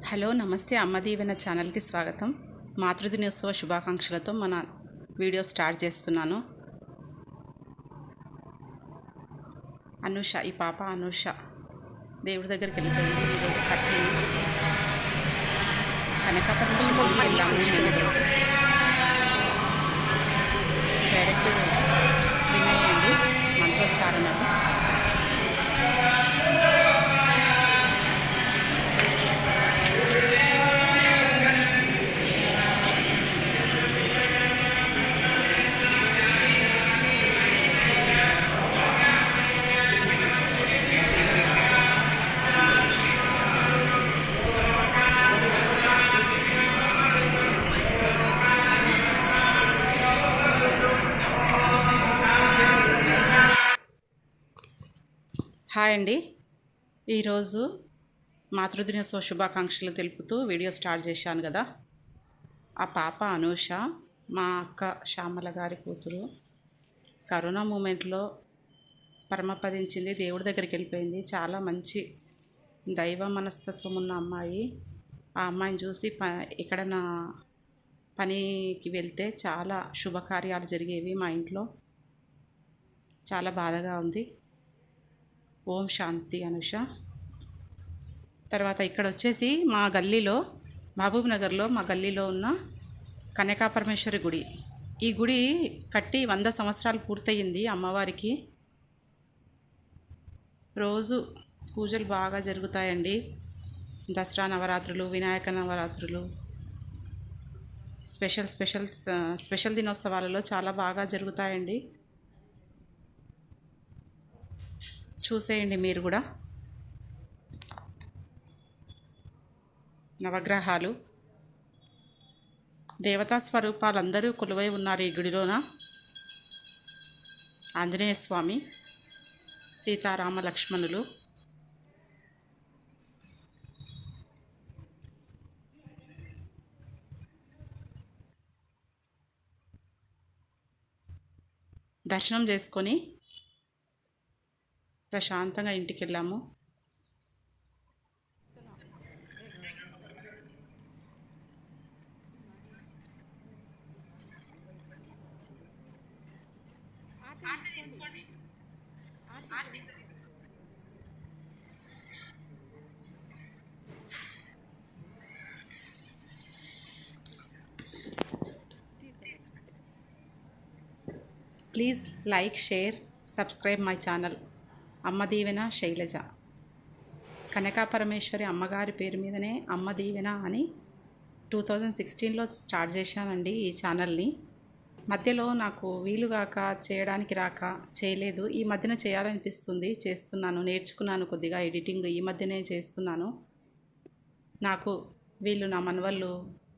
Hello నమస్తే అమ్మ దీవెన ఛానల్కి స్వాగతం. మాతృదినోత్సవ శుభాకాంక్షలతో మన వీడియో స్టార్ట్ చేస్తున్నాను. అనూష, ఈ పాప అనూష దేవుడి దగ్గరికి వెళ్ళిపోయింది. ఈరోజు కట్టింది కనకాపరమేశ్వరి గుడికి వెళ్ళాము. డైరెక్ట్ వినయండి మంత్రోచ్చారణలు. హాయ్ అండి, ఈరోజు మాతృదినోత్సవ శుభాకాంక్షలు తెలుపుతూ వీడియో స్టార్ట్ చేశాను కదా. ఆ పాప అనూష మా అక్క శ్యామల గారి కూతురు. కరోనా మూమెంట్లో పరమపదించింది, దేవుడి దగ్గరికి వెళ్ళిపోయింది. చాలా మంచి దైవ మనస్తత్వం ఉన్న అమ్మాయి. ఆ అమ్మాయిని చూసి ఎక్కడైనా పనికి వెళ్తే చాలా శుభకార్యాలు జరిగేవి మా ఇంట్లో. చాలా బాధగా ఉంది. ఓం శాంతి అనూష. తర్వాత ఇక్కడ వచ్చేసి మా గల్లీలో, మహబూబ్ నగర్లో మా గల్లీలో ఉన్న కనకాపరమేశ్వరి గుడి. ఈ గుడి కట్టి 100 సంవత్సరాలు పూర్తయింది అమ్మవారికి. రోజు పూజలు బాగా జరుగుతాయండి. దసరా నవరాత్రులు, వినాయక నవరాత్రులు, స్పెషల్ దినోత్సవాలలో చాలా బాగా జరుగుతాయండి. చూసేయండి మీరు కూడా. నవగ్రహాలు, దేవతా స్వరూపాలందరూ కొలువై ఉన్నారు ఈ గుడిలోన. ఆంజనేయ స్వామి, సీతారామ లక్ష్మణులు. దర్శనం చేసుకొని ప్రశాంతంగా ఇంటికి వెళ్ళాము. Please like, share, subscribe my channel అమ్మ దీవెన శైలజ. కనకాపరమేశ్వరి అమ్మగారి పేరు మీదనే అమ్మ దీవెన అని 2016లో స్టార్ట్ చేశానండి ఈ ఛానల్ని. మధ్యలో నాకు వీలుగాక చేయడానికి రాక చేయలేదు. ఈ మధ్యన చేయాలనిపిస్తుంది, చేస్తున్నాను. నేర్చుకున్నాను కొద్దిగా ఎడిటింగ్, ఈ మధ్యనే చేస్తున్నాను. నాకు నా మనవళ్ళు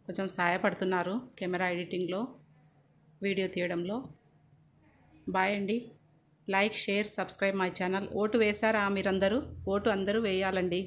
కొంచెం సహాయపడుతున్నారు కెమెరా ఎడిటింగ్లో, వీడియో తీయడంలో. బాయ్ అండి. Like, share, subscribe my channel. Vote వేశారా మీరందరూ? ఓటు అందరూ వేయాలండి.